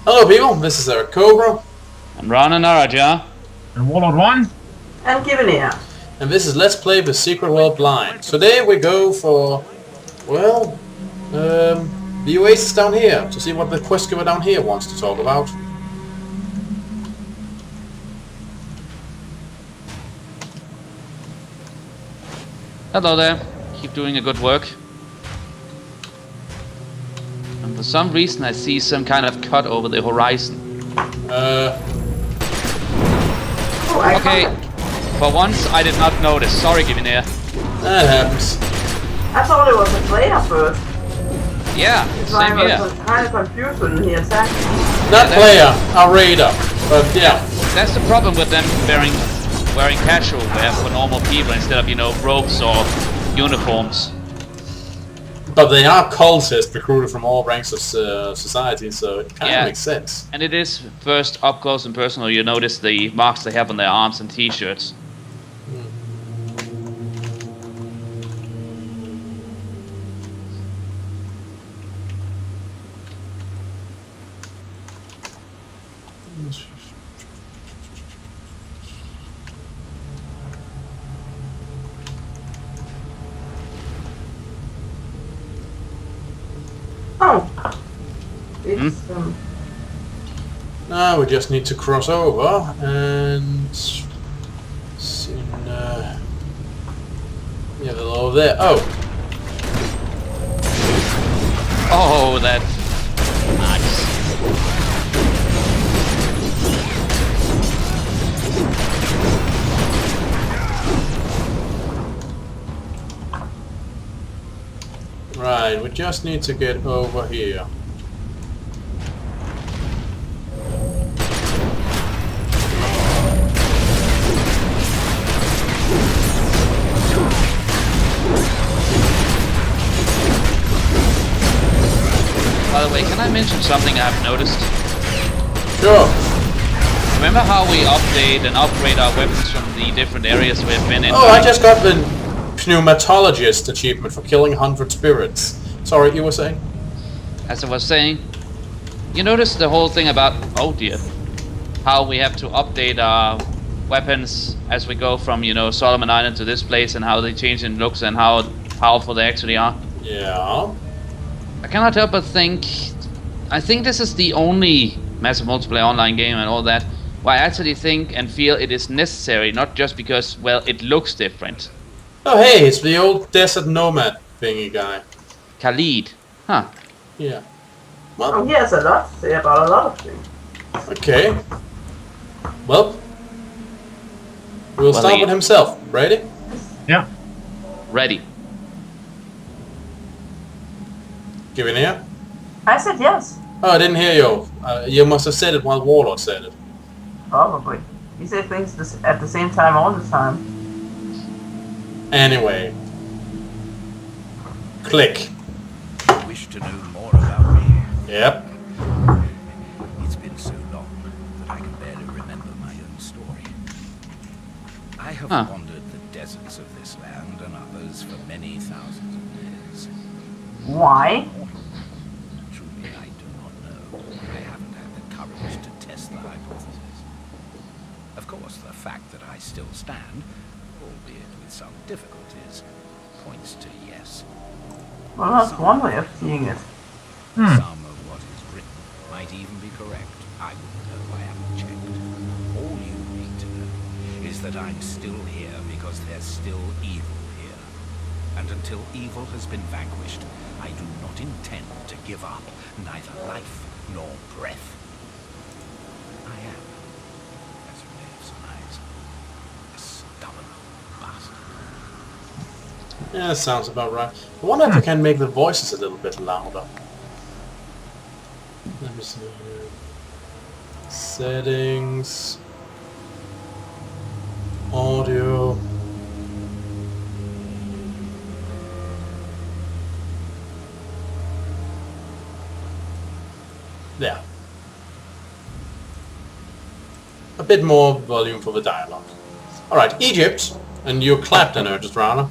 Hello people, this is Cobra. And Ron and Araja. And Warlord 1. And Giveneer. And this is Let's Play the Secret World Blind. Today we go for, well, the oasis down here, to see what the quest giver down here wants to talk about. Hello there. Keep doing a good work. And for some reason I see some kind of cut over the horizon. Okay. For once I did not notice. Sorry, Giveneer. That happens. I thought it was a player first. Yeah, So same here. I was kind of confused when he attacked. Not player, a raider. But yeah. That's the problem with them wearing casual wear for normal people instead of, robes or uniforms. But they are cultists recruited from all ranks of society, so it kind of makes sense. And it is first up close and personal. You notice the marks they have on their arms and t-shirts. Oh. It's, Now we just need to cross over and see, yeah, they're over there. Oh, Oh, that's nice. right. We just need to get over here. By the way, can I mention something I've noticed? Sure. Remember how we update and upgrade our weapons from the different areas we've been in? Oh, I just got the pneumatologist achievement for killing 100 spirits. Sorry, you were saying? As I was saying, you notice the whole thing about, oh dear, how we have to update our weapons as we go from, Solomon Island to this place, and how they change in looks and how powerful they actually are. Yeah. I cannot help but think, I think this is the only massive multiplayer online game and all that, where I actually think and feel it is necessary, not just because, well, it looks different. Oh, hey, it's the old desert nomad thingy guy. Khalid. Huh. Yeah. oh, he has a lot to say about a lot of things. Okay. Well, we'll start with himself. Ready? Yeah. Ready. Give it here. I said yes. Oh, I didn't hear you. You must have said it while Warlord said it. Probably. He said things at the same time all the time. Anyway. Click. You wish to know more about me? Yep. It's been so long that I can barely remember my own story. I have wandered the deserts of this land and others for many thousands of years. Why? Truly, I do not know. I haven't had the courage to test the hypothesis. Of course, the fact that I still stand, albeit with some difficulties, points to yes. Well, that's one way of seeing it. Some of what is written might even be correct. I wouldn't know. I haven't checked. All you need to know is that I'm still here because there's still evil here. And until evil has been vanquished, I do not intend to give up neither life nor breath. I am, as you may have surmised, a stubborn old bastard. Yeah, that sounds about right. I wonder if I can make the voices a little bit louder. Let me see here. Settings. Audio. There. A bit more volume for the dialogue. Alright, Egypt. And you clapped in her, just Rana.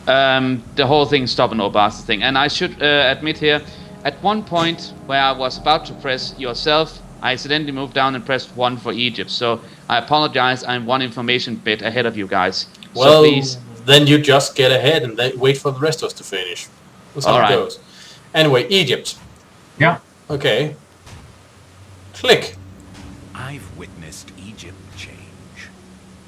The whole thing stubborn old bastard thing. And I should admit here, at one point where I was about to press yourself, I accidentally moved down and pressed 1 for Egypt, so I apologize. I'm 1 information bit ahead of you guys. Well, so please. then you just get ahead and then wait for the rest of us to finish. That's how it Alright. goes. Anyway, Egypt. Yeah. Okay. Click. I've witnessed Egypt change.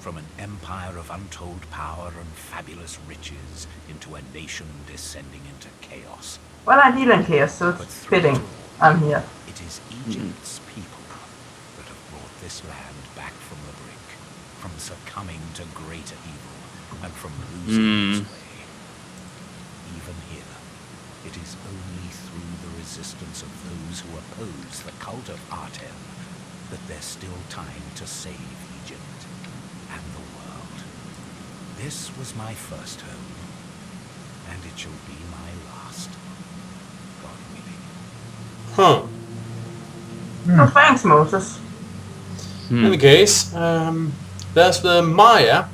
From an empire of untold power and fabulous riches into a nation descending into chaos. Well, I deal in chaos, so it's fitting. I'm here. It is Egypt's people that have brought this land back from the brink, from succumbing to greater evil, and from losing its way. Even here, it is only through the resistance of those who oppose the cult of Aten that there's still time to save Egypt and the world. This was my first home, and it shall be my last, God willing. Huh. So thanks, Moses. In any case, there's the Maya.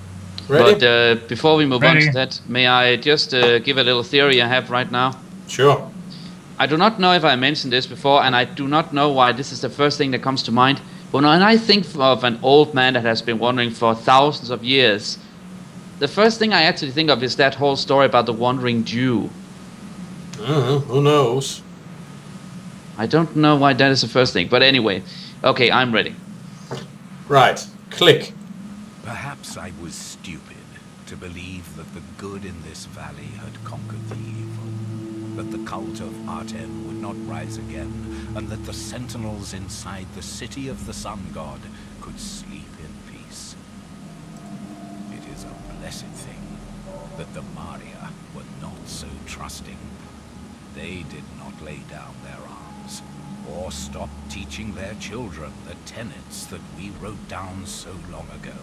Ready? But before we move on Ready. to that, may I just give a little theory I have right now? Sure. I do not know if I mentioned this before, and I do not know why this is the first thing that comes to mind. But when I think of an old man that has been wandering for thousands of years, the first thing I actually think of is that whole story about the wandering Jew. Who knows? I don't know why that is the first thing, but anyway. Okay, I'm ready. Right. Click. Perhaps I was stupid to believe that the good in this valley had conquered the evil, that the cult of Aten would not rise again, and that the sentinels inside the city of the sun god could sleep in peace. It is a blessed thing that the Maria were not so trusting. They did not lay down their arms, or stop teaching their children the tenets that we wrote down so long ago.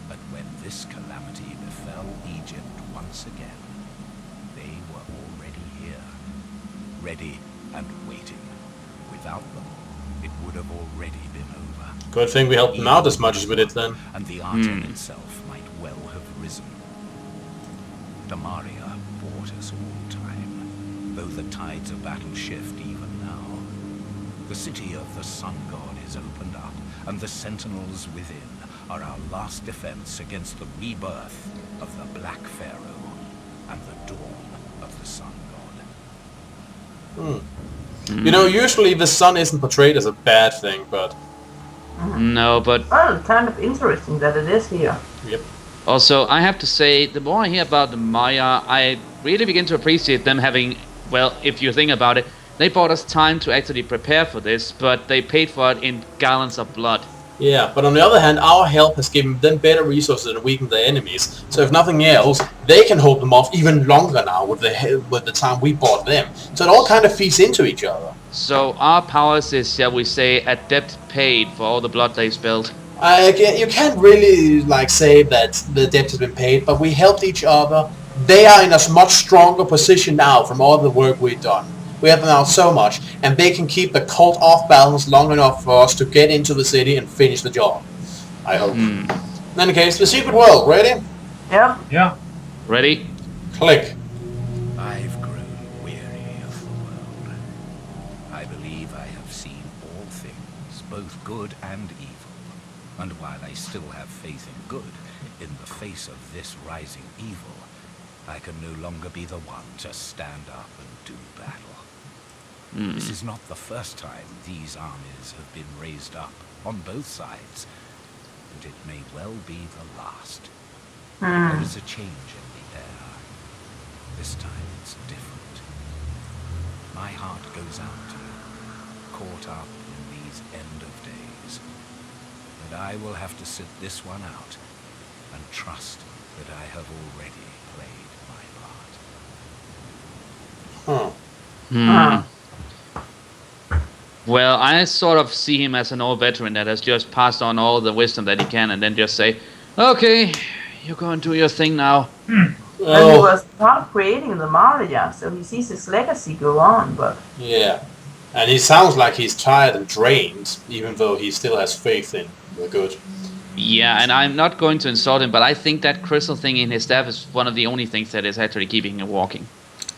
But when this calamity befell Egypt once again, they were already here, ready and waiting. Without them, it would have already been over. Good thing we helped them out as much as we did then. And the Aten itself might well have risen. The Maria bought us all time, though the tides of battle shift even now. The city of the sun god is opened up, and the sentinels within are our last defense against the rebirth of the Black Pharaoh and the dawn of the sun god. You know, usually the sun isn't portrayed as a bad thing, but... No, but Well, kind of interesting that it is here. Yep. also I have to say, the more I hear about the Maya, I really begin to appreciate them having, well, if you think about it, they bought us time to actually prepare for this, but they paid for it in gallons of blood. Yeah, but on the other hand, our help has given them better resources and weakened their enemies. So if nothing else, they can hold them off even longer now with the time we bought them. So it all kind of feeds into each other. So our powers is, shall we say, a debt paid for all the blood they spilled. You can't really like say that the debt has been paid, but we helped each other. They are in a much stronger position now from all the work we've done. We have them out so much, and they can keep the cult off balance long enough for us to get into the city and finish the job. I hope. In any case, the secret world. Ready? Yep. Yeah. Ready? Click. I've grown weary of the world. I believe I have seen all things, both good and evil. And while I still have faith in good, in the face of this rising evil, I can no longer be the one to stand up and do battle. This is not the first time these armies have been raised up on both sides, and it may well be the last. There is a change in the air. This time it's different. My heart goes out to you, caught up in these end of days. But I will have to sit this one out and trust that I have already played my part. Huh. Well, I sort of see him as an old veteran that has just passed on all the wisdom that he can and then just say, okay, you go and do your thing now. And he was part of creating the Maria, so he sees his legacy go on, but... Yeah. And he sounds like he's tired and drained, even though he still has faith in the good. Yeah, and I'm not going to insult him, but I think that crystal thing in his staff is one of the only things that is actually keeping him walking.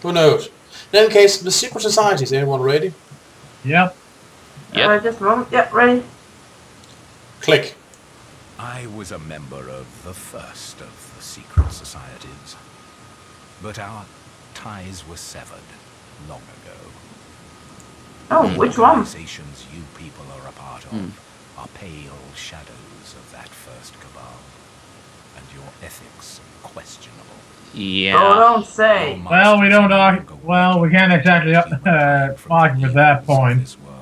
Who knows? In any case, the secret society. Is everyone ready? Yep. Yep. Just a moment. Yeah, ready. Click. I was a member of the first of the secret societies. But our ties were severed long ago. Oh, The which one? organizations you people are a part of are pale shadows of that first cabal. And your ethics questionable. Yeah. Oh, don't say. Well, we don't argue. Well, we can't exactly argue with that point. This world,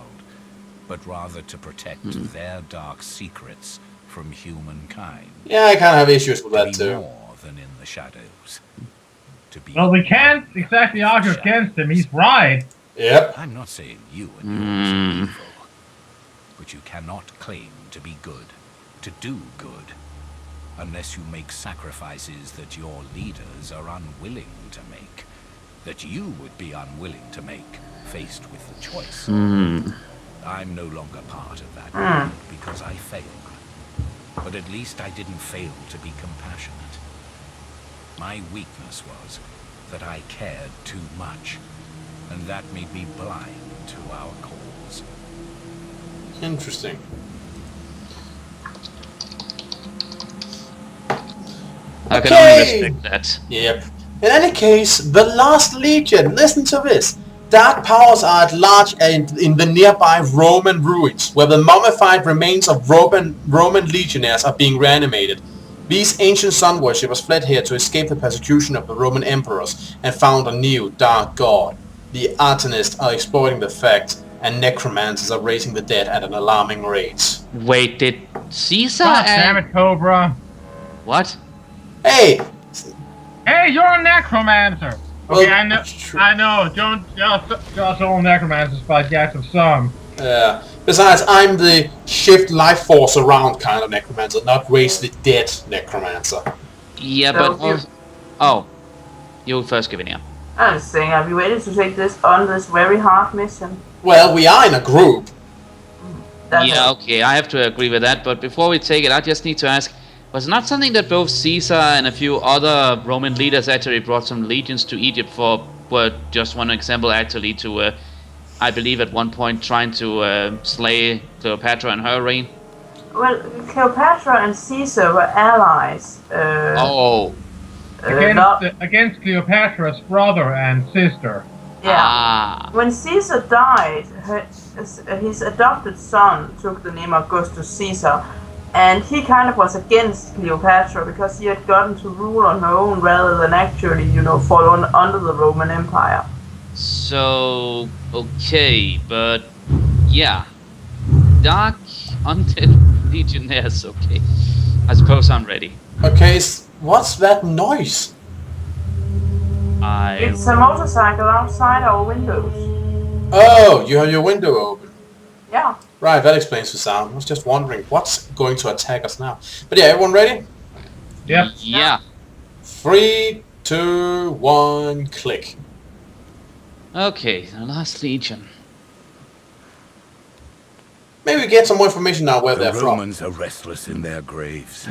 but rather to protect their dark secrets from humankind. Yeah, I kind of have issues with To that be too. more than in the shadows. To be Well, we can't exactly argue against him. He's right. Yep. I'm not saying you and yours are evil, but you cannot claim to be good, to do good, unless you make sacrifices that your leaders are unwilling to make, that you would be unwilling to make, faced with the choice. I'm no longer part of that world because I failed. But at least I didn't fail to be compassionate. My weakness was that I cared too much, and that made me blind to our cause. Interesting. I can Okay. only respect that. Yep. In any case, the Last Legion. Listen to this. Dark powers are at large in the nearby Roman ruins, where the mummified remains of Roman legionnaires are being reanimated. These ancient sun worshippers fled here to escape the persecution of the Roman emperors and found a new dark god. The Artanists are exploiting the fact, and necromancers are raising the dead at an alarming rate. Wait, did Caesar God damn and... it, Cobra. What? Hey! Hey, you're a necromancer. Well, Okay, I know. that's true. I know. Don't just all necromancers by guess of some. Besides, I'm the shift life force around kind of necromancer, not raise the dead necromancer. Yeah, So but... you- Also... Oh. You first, Gavinia. I'm just saying, are we ready to take this on this very hard mission? Well, we are in a group. That's Yeah, it. okay, I have to agree with that, but before we take it, I just need to ask, was it not something that both Caesar and a few other Roman leaders actually brought some legions to Egypt for, were just one example actually to, I believe at one point trying to slay Cleopatra and her reign? Well, Cleopatra and Caesar were allies. Against Cleopatra's brother and sister. Yeah. Ah. When Caesar died, his adopted son took the name Augustus Caesar, and he kind of was against Cleopatra because he had gotten to rule on her own rather than actually, fall under the Roman Empire. So, okay, but yeah. Dark undead legionnaires, okay. I suppose I'm ready. Okay, what's that noise? It's a motorcycle outside our windows. Oh, you have your window open. Yeah. Right, that explains the sound. I was just wondering what's going to attack us now. But yeah, everyone ready? Yep. Yeah. 3, 2, 1, click. Okay, the Last Legion. Maybe we get some more information now where The they're from. Romans are restless in their graves.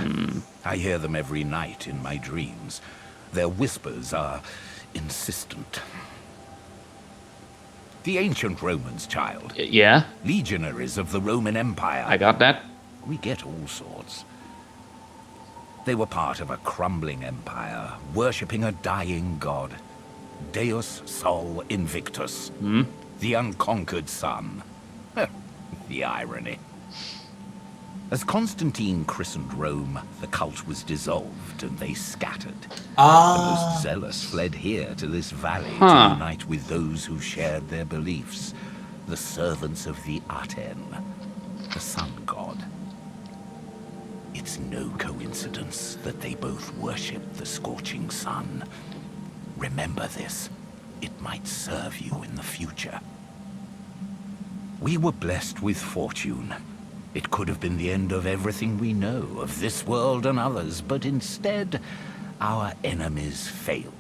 I hear them every night in my dreams. Their whispers are insistent. The ancient Romans, child. Yeah, Legionaries of the Roman Empire. I got that. We get all sorts. They were part of a crumbling empire, worshipping a dying god. Deus Sol Invictus. The unconquered sun. The irony. As Constantine christened Rome, the cult was dissolved and they scattered. The most zealous fled here to this valley to unite with those who shared their beliefs. The servants of the Aten, the sun god. It's no coincidence that they both worship the scorching sun. Remember this. It might serve you in the future. We were blessed with fortune. It could have been the end of everything we know, of this world and others, but instead, our enemies failed